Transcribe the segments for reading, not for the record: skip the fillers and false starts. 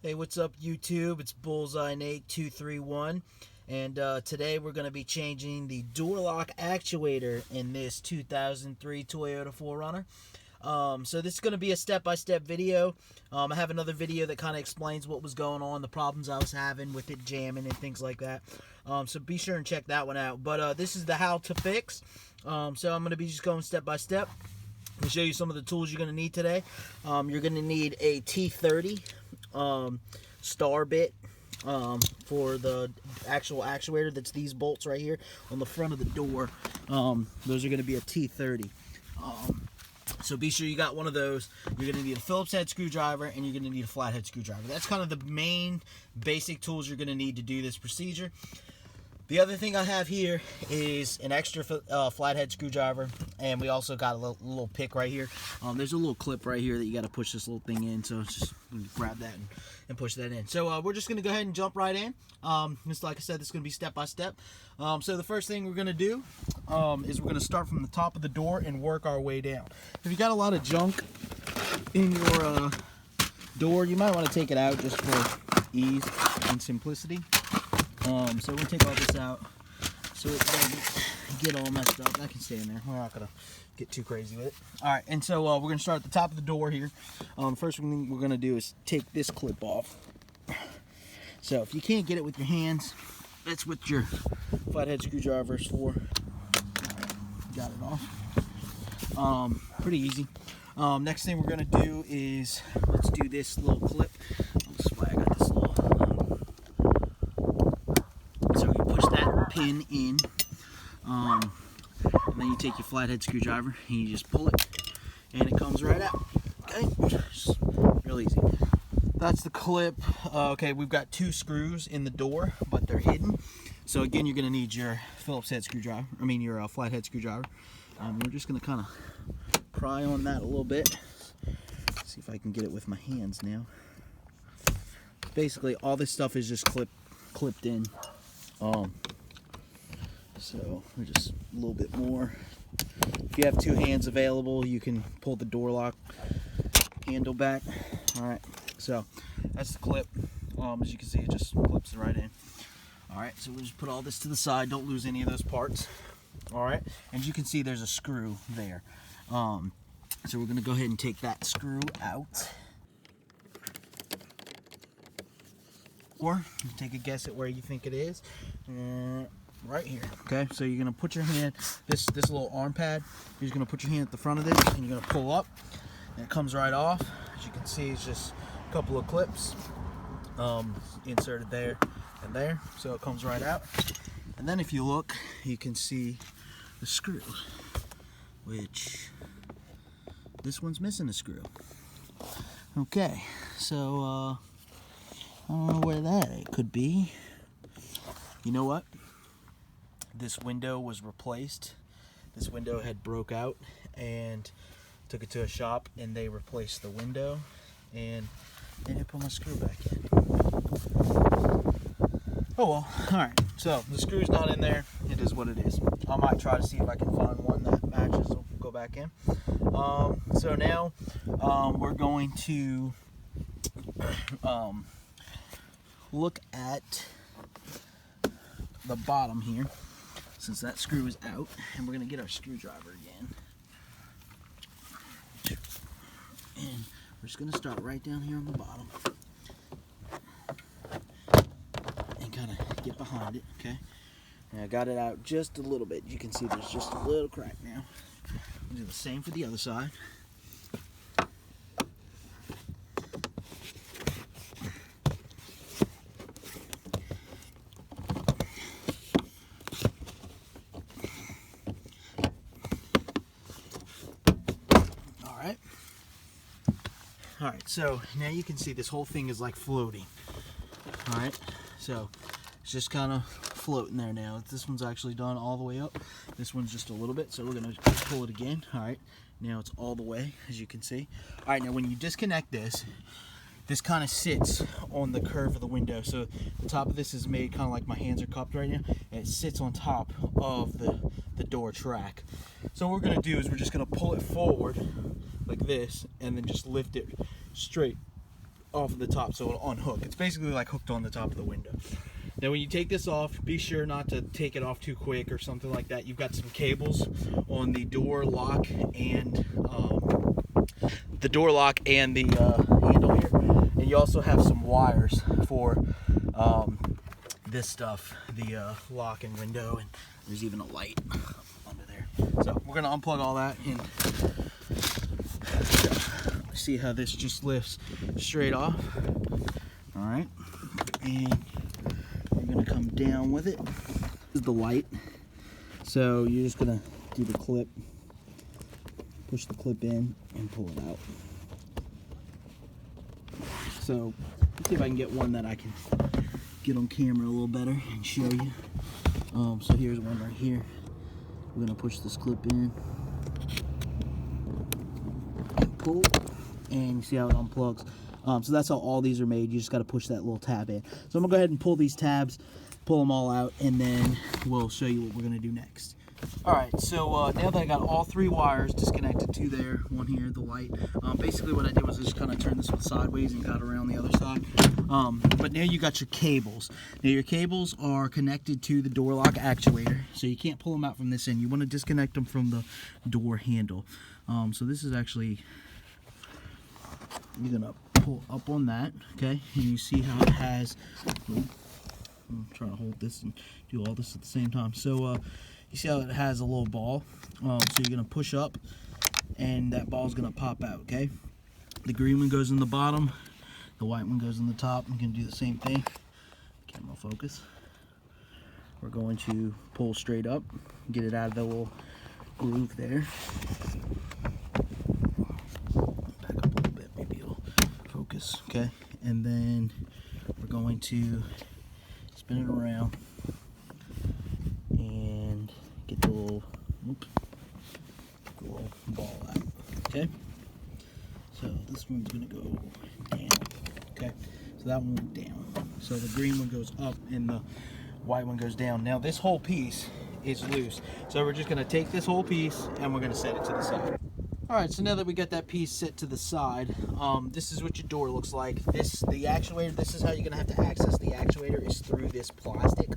Hey, what's up YouTube? It's bullseyenate 231, and today we're going to be changing the door lock actuator in this 2003 Toyota 4Runner. So this is going to be a step-by-step video. I have another video that kind of explains what was going on, the problems I was having with it jamming and things like that. So be sure and check that one out. But this is the how to fix. So I'm going to be just going step-by-step. Let me show you some of the tools you're going to need today. You're going to need a T30 star bit for the actual actuator. That's these bolts right here on the front of the door. Those are going to be a T30. So be sure you got one of those. You're going to need a Phillips head screwdriver, and you're going to need a flathead screwdriver. That's kind of the main basic tools you're going to need to do this procedure. The other thing I have here is an extra flathead screwdriver, and we also got a little pick right here. There's a little clip right here that you got to push this little thing in, so just grab that and push that in. So we're just going to go ahead and jump right in. Just like I said, this is going to be step by step. So the first thing we're going to do is we're going to start from the top of the door and work our way down. If you got a lot of junk in your door, you might want to take it out just for ease and simplicity. So we'll take all this out so it doesn't get all messed up. That can stay in there. We're not going to get too crazy with it. Alright, and so we're going to start at the top of the door here. First thing we're going to do is take this clip off. So if you can't get it with your hands, that's what your flathead screwdriver is for. Got it off. Pretty easy. Next thing we're going to do is, let's do this little clip. That's why I got this little... So you push that pin in, and then you take your flathead screwdriver and you just pull it, and it comes right out. Okay, just real easy. That's the clip. Okay, we've got two screws in the door, but they're hidden. So again, you're going to need your Phillips head screwdriver. Your flathead screwdriver. We're just going to kind of pry on that a little bit. See if I can get it with my hands now. Basically, all this stuff is just clipped in. So we're just a little bit more. If you have two hands available, you can pull the door lock handle back. Alright, so that's the clip. As you can see, it just clips right in. Alright, so we'll just put all this to the side. Don't lose any of those parts. Alright, and you can see there's a screw there. So we're going to go ahead and take that screw out. Or you can take a guess at where you think it is. Right here. Okay, so you're gonna put your hand, this little arm pad, you're just gonna put your hand at the front of this, and you're gonna pull up, and it comes right off. As you can see, it's just a couple of clips inserted there and there, so it comes right out. And then if you look, you can see the screw, which this one's missing a screw. Okay, so I don't know where that could be. You know what? This window was replaced. This window had broke out, and took it to a shop, and they replaced the window, and they didn't put my screw back in. Oh well, alright. So the screw's not in there. It is what it is. I might try to see if I can find one that matches. We'll go back in. So now we're going to look at the bottom here, since that screw is out, and we're going to get our screwdriver again, and we're just going to start right down here on the bottom and kind of get behind it. Okay, and I got it out just a little bit. You can see there's just a little crack now. We'll do the same for the other side. Alright, so now you can see this whole thing is like floating. Alright, so it's just kind of floating there now. This one's actually done all the way up. This one's just a little bit, so we're going to pull it again. Alright, now it's all the way, as you can see. Alright, now when you disconnect this, this kind of sits on the curve of the window. So the top of this is made kind of like my hands are cupped right now, and it sits on top of the door track. So what we're going to do is we're just going to pull it forward like this, and then just lift it straight off of the top so it'll unhook. It's basically like hooked on the top of the window. Now when you take this off, be sure not to take it off too quick or something like that. You've got some cables on the door lock and the handle here, and you also have some wires for this stuff, the lock and window, and there's even a light under there. So we're gonna unplug all that and see how this just lifts straight off. All right, and we're gonna come down with it. This is the light. So you're just gonna do the clip, push the clip in and pull it out. So let's see if I can get one that I can get on camera a little better and show you. So here's one right here. We're gonna push this clip in and pull, and you see how it unplugs. So that's how all these are made. You just got to push that little tab in. So I'm gonna go ahead and pull these tabs, pull them all out, and then we'll show you what we're gonna do next. All right, so now that I got all 3 wires disconnected, 2 there, 1 here, the light. Basically what I did was I just kind of turned this one sideways and got around the other side. But now you got your cables. Now your cables are connected to the door lock actuator, so you can't pull them out from this end. You want to disconnect them from the door handle. So this is actually, you're gonna pull up on that, okay? And you see how it has, I'm trying to hold this and do all this at the same time. So you see how it has a little ball. So you're gonna push up and that ball's gonna pop out, okay? The green one goes in the bottom, the white one goes in the top. I'm gonna do the same thing. Camera focus. We're going to pull straight up, get it out of the little groove there. Back up a little bit, maybe it'll focus, okay? And then we're going to spin it around and get the little, ball out, okay? So this one's gonna go down, okay? So that one went down. So the green one goes up and the white one goes down. Now this whole piece is loose. So we're just gonna take this whole piece and we're gonna set it to the side. All right, so now that we got that piece set to the side, this is what your door looks like. The actuator, this is how you're gonna have to access the actuator, is through this plastic.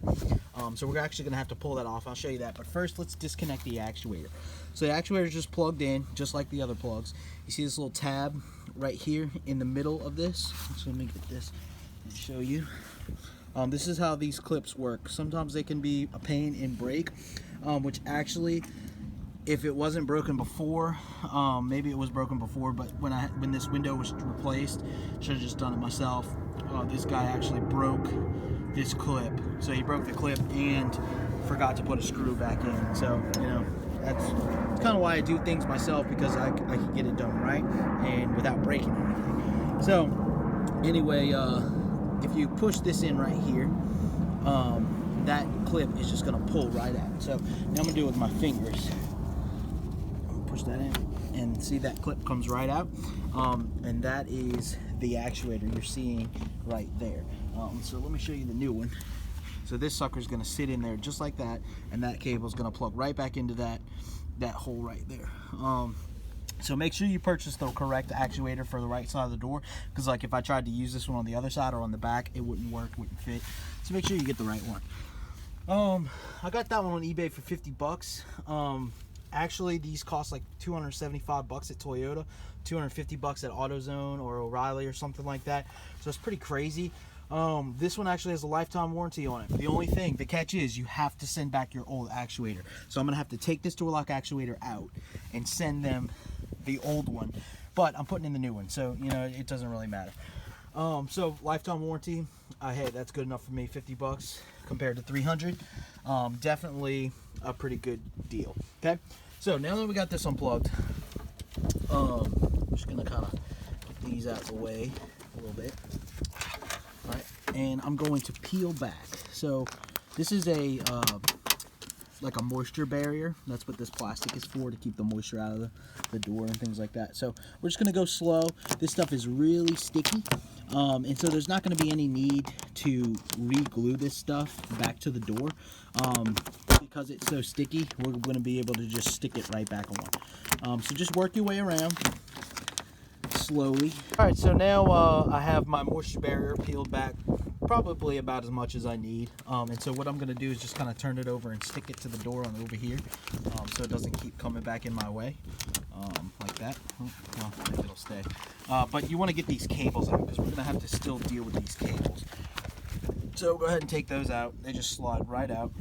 So we're actually gonna have to pull that off. I'll show you that, but first let's disconnect the actuator. So the actuator is just plugged in, just like the other plugs. You see this little tab right here in the middle of this? So let me get this and show you. This is how these clips work. Sometimes they can be a pain and break, which actually, if it wasn't broken before, maybe it was broken before, but when this window was replaced, should have just done it myself. This guy actually broke this clip. So he broke the clip and forgot to put a screw back in. So, you know, that's kind of why I do things myself, because I can get it done right and without breaking anything. So, anyway, if you push this in right here, that clip is just gonna pull right out. So now I'm gonna do it with my fingers. Push that in and see that clip comes right out, and that is the actuator you're seeing right there. So let me show you the new one. So this sucker's gonna sit in there just like that, and that cable's gonna plug right back into that hole right there. So make sure you purchase the correct actuator for the right side of the door, because like if I tried to use this one on the other side or on the back, it wouldn't work, wouldn't fit. So make sure you get the right one. I got that one on eBay for 50 bucks. Actually, these cost like 275 bucks at Toyota, 250 bucks at AutoZone or O'Reilly or something like that. So it's pretty crazy. This one actually has a lifetime warranty on it. The only thing, the catch is, you have to send back your old actuator. So I'm gonna have to take this door lock actuator out and send them the old one, but I'm putting in the new one, so you know it doesn't really matter. So lifetime warranty, hey, that's good enough for me. 50 bucks compared to 300, definitely a pretty good deal. Okay, so now that we got this unplugged, I'm just gonna kind of get these out of the way a little bit. All right, and I'm going to peel back. So this is a like a moisture barrier. That's what this plastic is for, to keep the moisture out of the door and things like that. So we're just gonna go slow. This stuff is really sticky, and so there's not gonna be any need to re-glue this stuff back to the door. Because it's so sticky, we're gonna be able to just stick it right back on. So just work your way around slowly. All right, so now I have my moisture barrier peeled back probably about as much as I need. And so what I'm gonna do is just kind of turn it over and stick it to the door on over here, so it doesn't keep coming back in my way, like that. Oh, well, I think it'll stay. But you want to get these cables out because we're gonna have to still deal with these cables. So go ahead and take those out. They just slide right out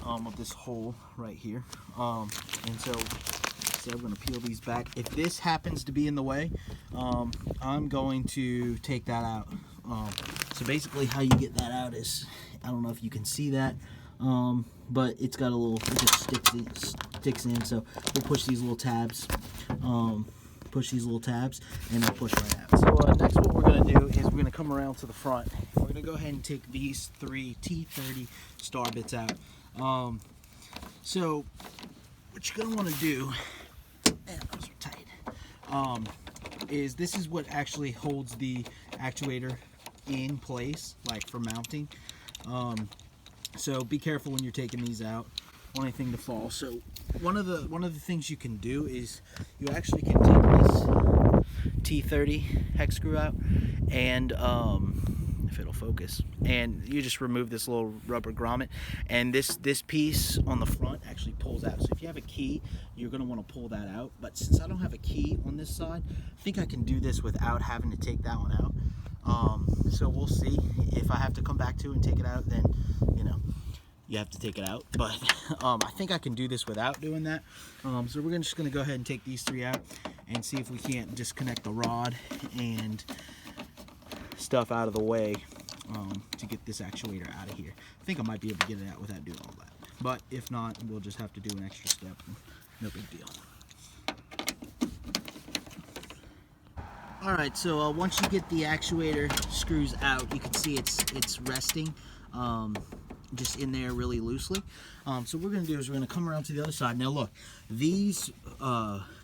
of this hole right here. And so I'm going to peel these back. If this happens to be in the way, I'm going to take that out. So basically how you get that out is, I don't know if you can see that, but it's got a little, it just sticks in. So we'll push these little tabs, and they'll push right out. So next what we're going to do is we're going to come around to the front. We're going to go ahead and take these 3 T30 star bits out. So what you're going to want to do, and those are tight, is this is what actually holds the actuator in place, like for mounting. So be careful when you're taking these out. Want anything to fall. So one of the things you can do is you actually can take this T30 hex screw out, and if it'll focus, and you just remove this little rubber grommet, and this piece on the front actually pulls out. So if you have a key, you're going to want to pull that out, but since I don't have a key on this side, I think I can do this without having to take that one out. So we'll see. If I have to come back to it and take it out, then you know you have to take it out, but I think I can do this without doing that. So we're just going to go ahead and take these 3 out and see if we can't disconnect the rod and stuff out of the way to get this actuator out of here. I think I might be able to get it out without doing all that, but if not, we'll just have to do an extra step. No big deal. All right, so once you get the actuator screws out, you can see it's resting just in there really loosely. So what we're going to do is we're going to come around to the other side. Now look, these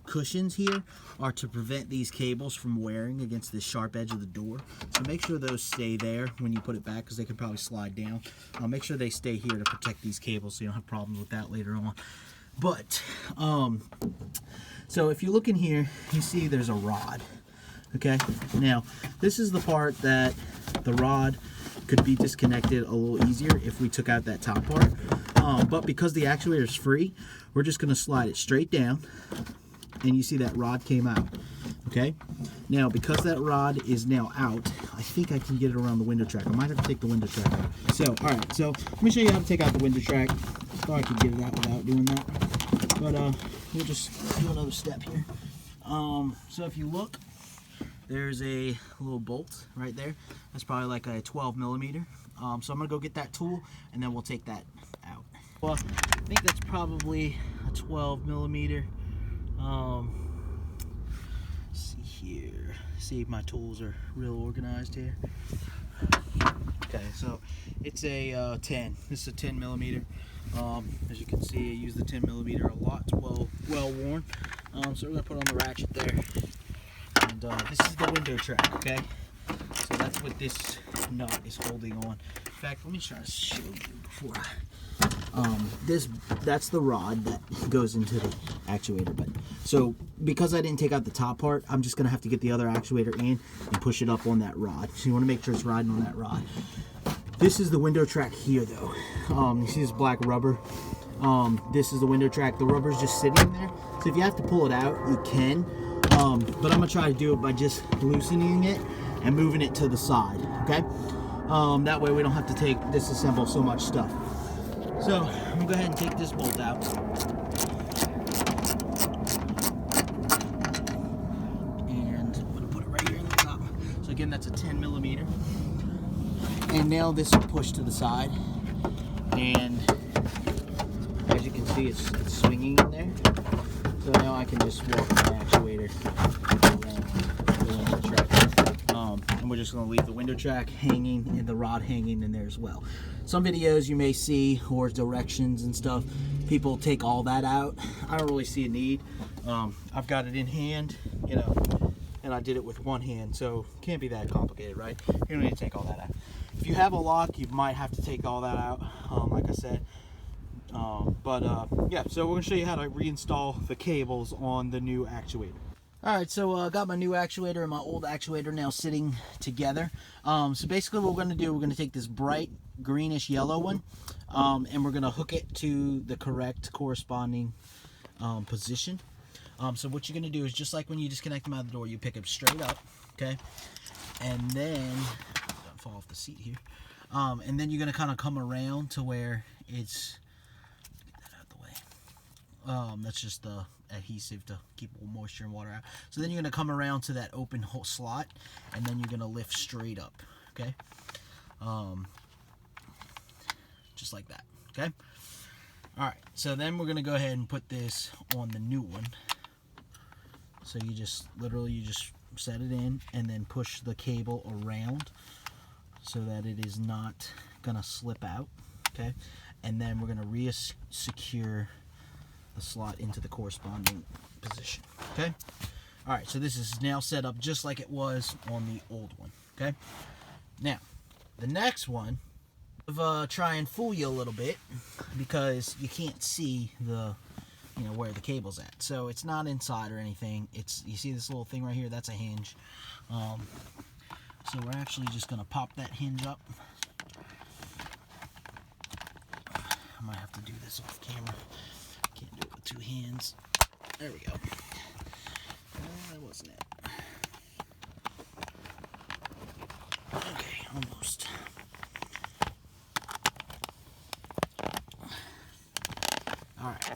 cushions here are to prevent these cables from wearing against the sharp edge of the door. So make sure those stay there when you put it back, because they could probably slide down. Make sure they stay here to protect these cables so you don't have problems with that later on. But so if you look in here, you see there's a rod. Okay, now this is the part that the rod could be disconnected a little easier if we took out that top part, but because the actuator is free, we're just going to slide it straight down, and you see that rod came out. Okay, now because that rod is now out, I think I can get it around the window track. I might have to take the window track out. So all right, so let me show you how to take out the window track. I thought I could get it out without doing that, but we'll just do another step here. So if you look, there's a little bolt right there. That's probably like a 12 millimeter. So I'm gonna go get that tool, and then we'll take that out. Well, I think that's probably a 12 millimeter. Let's see here. See if my tools are real organized here. Okay, so it's a 10. This is a 10 millimeter. As you can see, I use the 10 millimeter a lot. It's well worn. So we're gonna put on the ratchet there. And this is the window track, okay? So that's what this nut is holding on. In fact, let me try to show you before that's the rod that goes into the actuator. But so because I didn't take out the top part, I'm just gonna have to get the other actuator in and push it up on that rod. So you want to make sure it's riding on that rod. This is the window track here, though. You see this black rubber? This is the window track. The rubber's just sitting there. So if you have to pull it out, you can. But I'm gonna try to do it by just loosening it and moving it to the side, okay? That way we don't have to disassemble so much stuff. So I'm gonna go ahead and take this bolt out. And I'm gonna put it right here on the top. So again, that's a 10 millimeter. And now this will push to the side. And as you can see, it's swinging in there. So now I can just walk my actuator around the window track. And we're just going to leave the window track hanging and the rod hanging in there as well. Some videos you may see, or directions and stuff, people take all that out. I don't really see a need. I've got it in hand, you know, and I did it with one hand, so it can't be that complicated, right? You don't need to take all that out. If you have a lock, you might have to take all that out, like I said. Yeah, so we're going to show you how to reinstall the cables on the new actuator. Alright, so I got my new actuator and my old actuator now sitting together. So basically what we're going to do, we're going to take this bright greenish yellow one, and we're going to hook it to the correct corresponding position. So what you're going to do is, just like when you disconnect them out of the door, you pick them straight up, okay? And then, don't fall off the seat here. And then you're going to kind of come around to where it's, get that out of the way. That's just the adhesive to keep moisture and water out. So then you're going to come around to that open hole slot, and then you're going to lift straight up, okay? Just like that, okay? Alright, so then we're going to go ahead and put this on the new one. So you just, literally, you just set it in and then push the cable around so that it is not going to slip out, okay? And then we're going to re-secure the slot into the corresponding position, okay? Alright, so this is now set up just like it was on the old one, okay? Now, the next one, try and fool you a little bit because you can't see the, you know, where the cable's at. So it's not inside or anything. It's, you see this little thing right here? That's a hinge. So we're actually just going to pop that hinge up. I might have to do this off camera. Can't do it with two hands. There we go. That wasn't it. Okay, almost. Alright,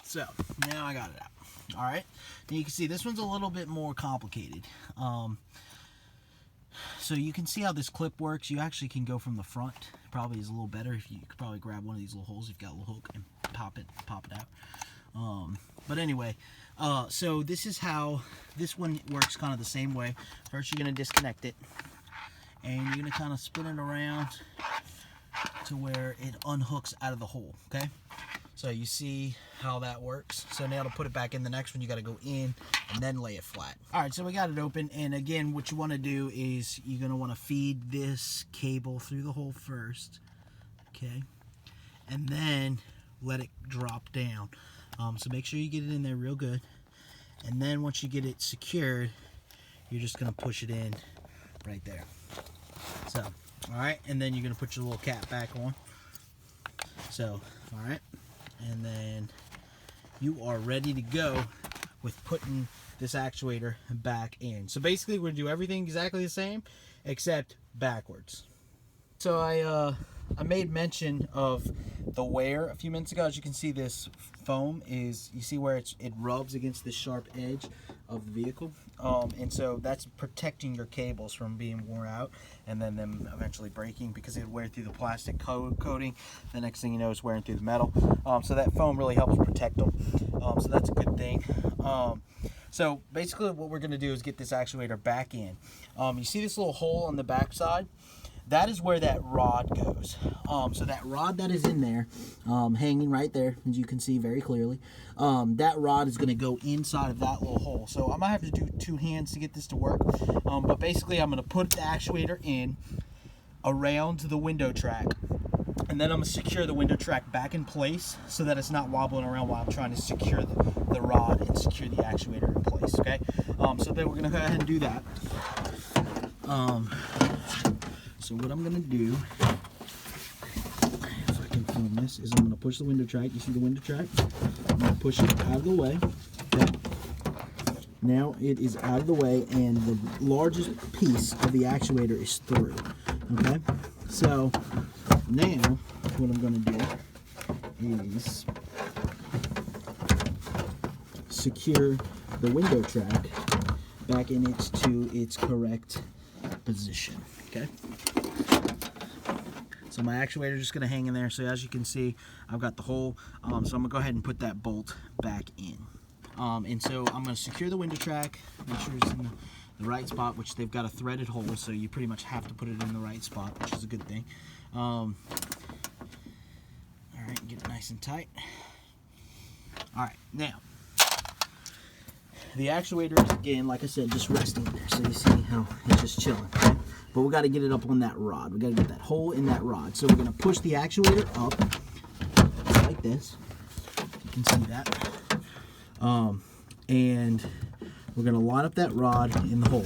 so now I got it out. Alright, and you can see this one's a little bit more complicated. So you can see how this clip works. You actually can go from the front. Probably is a little better if you could probably grab one of these little holes. You've got a little hook and pop it out. But anyway, so this is how this one works, kind of the same way. First you're going to disconnect it, and you're going to kind of spin it around to where it unhooks out of the hole, okay? So you see how that works. So now to put it back in the next one, you got to go in and then lay it flat. All right, so we got it open, and again, what you want to do is you're going to want to feed this cable through the hole first, okay? And then let it drop down. So make sure you get it in there real good. And then once you get it secured, you're just going to push it in right there. So, all right, and then you're going to put your little cap back on. So, all right. And then you are ready to go with putting this actuator back in. So basically we're going to do everything exactly the same except backwards. So I made mention of the wear a few minutes ago. As you can see, this foam is, you see where it rubs against the sharp edge of the vehicle, and so that's protecting your cables from being worn out and then them eventually breaking because it wear through the plastic coating. The next thing you know, it's wearing through the metal. So that foam really helps protect them. So that's a good thing. So basically what we're going to do is get this actuator back in. You see this little hole on the back side? That is where that rod goes. So that rod that is in there, hanging right there, as you can see very clearly, that rod is going to go inside of that little hole. So I might have to do two hands to get this to work. But basically I'm going to put the actuator in around the window track, and then I'm going to secure the window track back in place so that it's not wobbling around while I'm trying to secure the rod and secure the actuator in place, okay? So then we're going to go ahead and do that. So what I'm going to do, if I can film this, is I'm going to push the window track. You see the window track? I'm going to push it out of the way. Okay. Now it is out of the way, and the largest piece of the actuator is through. Okay? So now what I'm going to do is secure the window track back in its correct position. Okay, so my actuator is just going to hang in there. So as you can see, I've got the hole. So I'm going to go ahead and put that bolt back in. And so I'm going to secure the window track, make sure it's in the right spot, which they've got a threaded hole, so you pretty much have to put it in the right spot, which is a good thing. All right, get it nice and tight. All right, now the actuator is, again, like I said, just resting there. So you see how it's just chilling. Okay? But we got to get it up on that rod. We got to get that hole in that rod. So we're going to push the actuator up like this. You can see that. And we're going to line up that rod in the hole.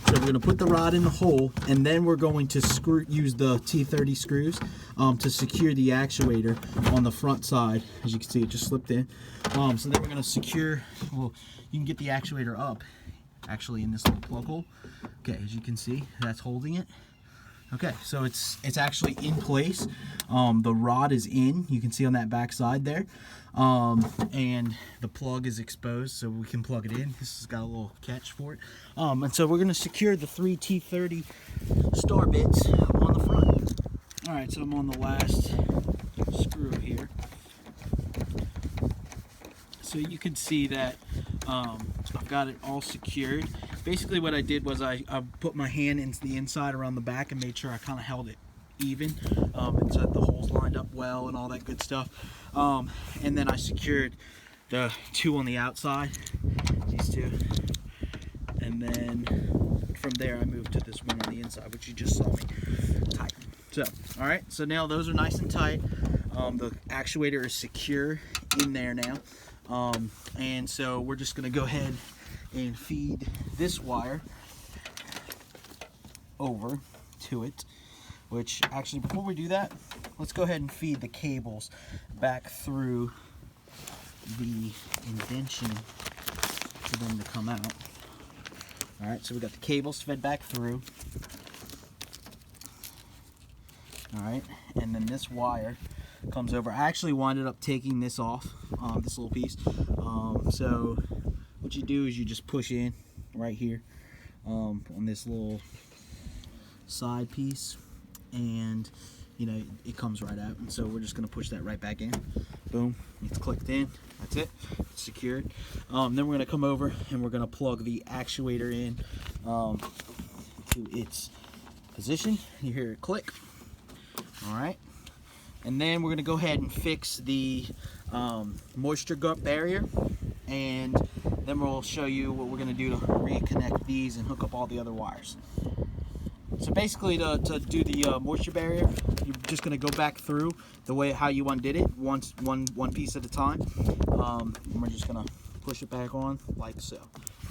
So we're going to put the rod in the hole, and then we're going to use the T30 screws to secure the actuator on the front side. As you can see, it just slipped in. So then we're going to secure, well, you can get the actuator up actually in this little plug hole. Okay, as you can see, that's holding it. Okay, so it's actually in place. The rod is in, you can see on that back side there. And the plug is exposed, so we can plug it in. This has got a little catch for it. And so we're going to secure the 3 T30 star bits on the front. Alright, so I'm on the last screw here. So you can see that I've got it all secured. Basically what I did was I put my hand into the inside around the back and made sure I kind of held it even, and so that the holes lined up well and all that good stuff. And then I secured the 2 on the outside, these 2, and then from there I moved to this one on the inside, which you just saw me tighten. So, all right, so now those are nice and tight. The actuator is secure in there now, and so we're just going to go ahead and feed this wire over to it. Which actually, before we do that, let's go ahead and feed the cables back through the indention for them to come out. All right, so we got the cables fed back through. All right, and then this wire comes over. I actually winded up taking this off, this little piece. So what you do is you just push in right here on this little side piece, and you know, it comes right out. And so we're just going to push that right back in. Boom, it's clicked in. That's it, it's secured. Then we're going to come over and we're going to plug the actuator in to its position. You hear it click. All right, and then we're going to go ahead and fix the moisture gut barrier, and then we'll show you what we're going to do to reconnect these and hook up all the other wires. So basically, to do the moisture barrier, you're just going to go back through the way how you undid it, one piece at a time. And we're just going to push it back on like so.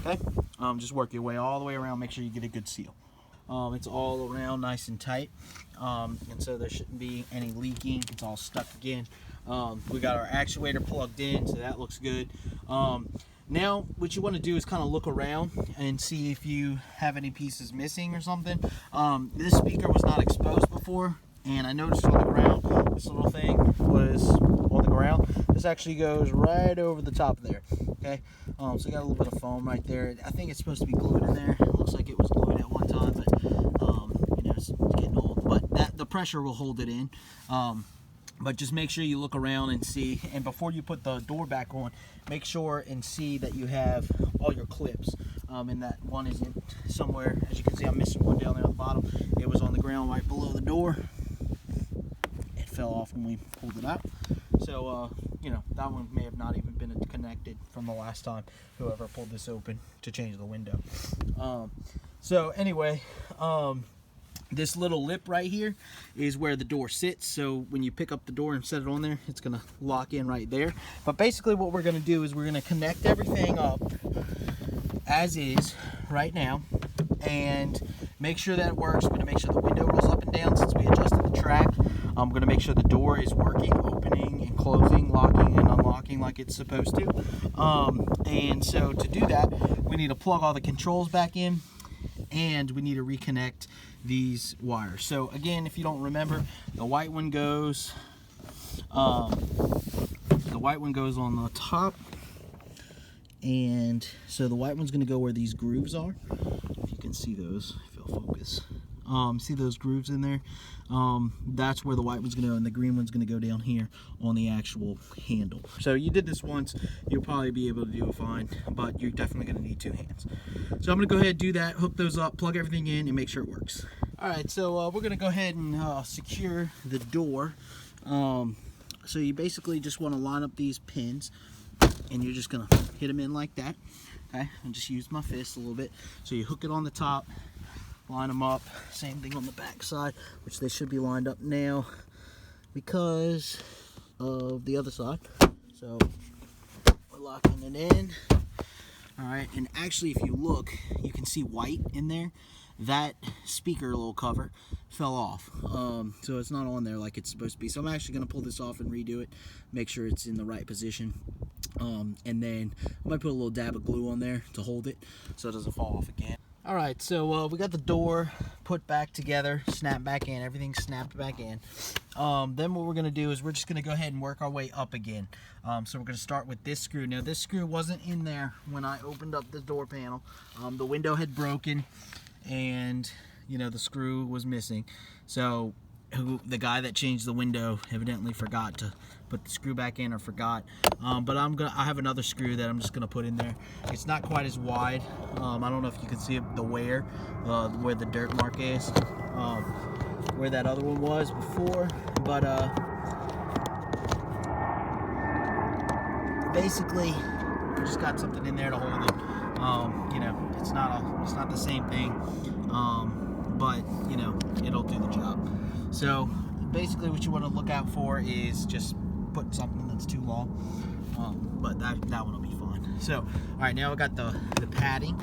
Okay, just work your way all the way around. Make sure you get a good seal. It's all around nice and tight, and so there shouldn't be any leaking. It's all stuck again. We got our actuator plugged in, so that looks good. Now what you want to do is kind of look around and see if you have any pieces missing or something. This speaker was not exposed before, and I noticed on the ground this little thing was on the ground. This actually goes right over the top there. Okay, so you got a little bit of foam right there. I think it's supposed to be glued in there. It looks like it was glued at one time, but you know, it's getting old. But the pressure will hold it in. But just make sure you look around and see, and before you put the door back on, make sure and see that you have all your clips, and that one isn't somewhere. As you can see, I'm missing one down there on the bottom. It was on the ground right below the door. It fell off when we pulled it out. So, you know, that one may have not even been connected from the last time whoever pulled this open to change the window. So anyway, this little lip right here is where the door sits. So when you pick up the door and set it on there, it's going to lock in right there. But basically what we're going to do is we're going to connect everything up as is right now and make sure that it works. We're going to make sure the window rolls up and down since we adjusted the track. I'm going to make sure the door is working, opening and closing, locking and unlocking like it's supposed to. And so to do that, we need to plug all the controls back in, and we need to reconnect these wires. So again, if you don't remember, the white one goes on the top, and so the white one's going to go where these grooves are. If you can see those, if you'll focus, see those grooves in there. That's where the white one's going to go, and the green one's going to go down here on the actual handle. So you did this once, you'll probably be able to do it fine, but you're definitely going to need 2 hands. So I'm going to go ahead and do that, hook those up, plug everything in, and make sure it works. Alright, so we're going to go ahead and secure the door. So you basically just want to line up these pins, and you're just going to hit them in like that. Okay, and just use my fist a little bit. So you hook it on the top, line them up, same thing on the back side, which they should be lined up now because of the other side. So we're locking it in All right, and actually if you look, you can see white in there. That speaker little cover fell off, so it's not on there like it's supposed to be. So I'm actually going to pull this off and redo it, make sure it's in the right position, and then I might put a little dab of glue on there to hold it so it doesn't fall off again. All right, so we got the door put back together, snapped back in, everything snapped back in. Then what we're going to do is we're just going to go ahead and work our way up again. So we're going to start with this screw. Now this screw wasn't in there when I opened up the door panel. The window had broken, and you know the screw was missing. So the guy that changed the window evidently forgot to put the screw back in, or forgot. But I have another screw that I'm just gonna put in there. It's not quite as wide. I don't know if you can see the where the dirt mark is, where that other one was before. But basically, we just got something in there to hold it. You know, it's not the same thing, but you know, it'll do the job. So basically what you want to look out for is just putting something that's too long, but that one will be fine. So all right, now I got the padding.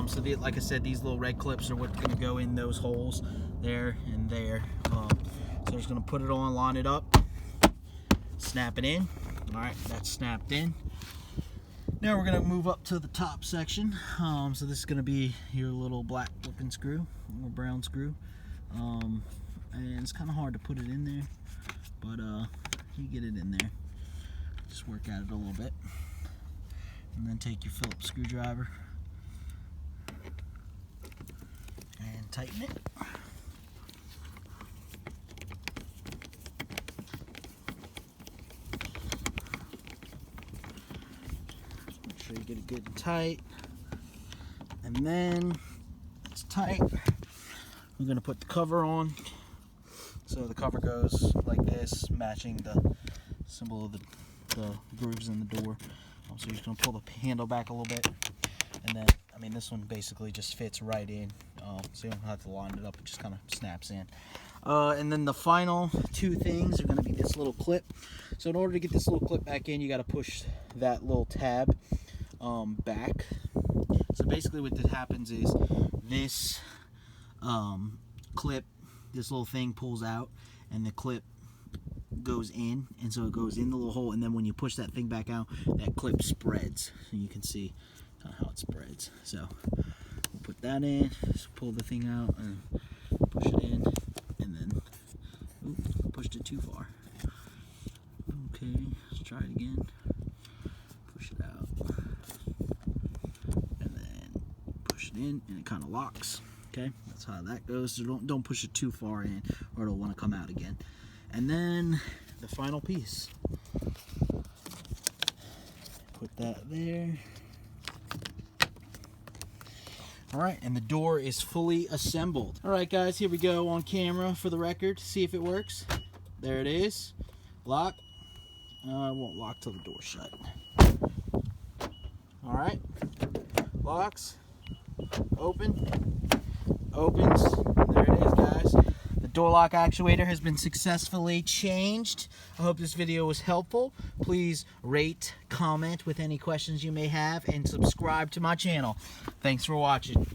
So like I said, these little red clips are what's going to go in those holes there and there. So I'm just going to put it on, line it up, snap it in. All right, that's snapped in. Now we're going to move up to the top section. So this is going to be your little black looking screw, or brown screw. And it's kind of hard to put it in there, but you get it in there. Just work at it a little bit, and then take your Phillips screwdriver and tighten it. Make sure you get it good and tight, and then it's tight. We're going to put the cover on. So the cover goes like this, matching the symbol of the grooves in the door. So you're just going to pull the handle back a little bit, and then, I mean, this one basically just fits right in, so you don't have to line it up, it just kind of snaps in. And then the final two things are going to be this little clip. So in order to get this little clip back in, you got to push that little tab back. So basically what happens is this clip, this little thing pulls out, and the clip goes in, and so it goes in the little hole, and then when you push that thing back out, that clip spreads, and you can see how it spreads. So we'll put that in, just pull the thing out and push it in, and then pushed it too far. Okay, let's try it again. Push it out, and then push it in, and it kind of locks. Okay, that's how that goes. So don't push it too far in, or it'll want to come out again. And then the final piece. Put that there. All right, and the door is fully assembled. All right, guys, here we go on camera for the record. See if it works. There it is. Lock. It won't lock till the door's shut. All right. Locks. Open. Opens. There it is, guys. The door lock actuator has been successfully changed. I hope this video was helpful. Please rate, comment with any questions you may have, and subscribe to my channel. Thanks for watching.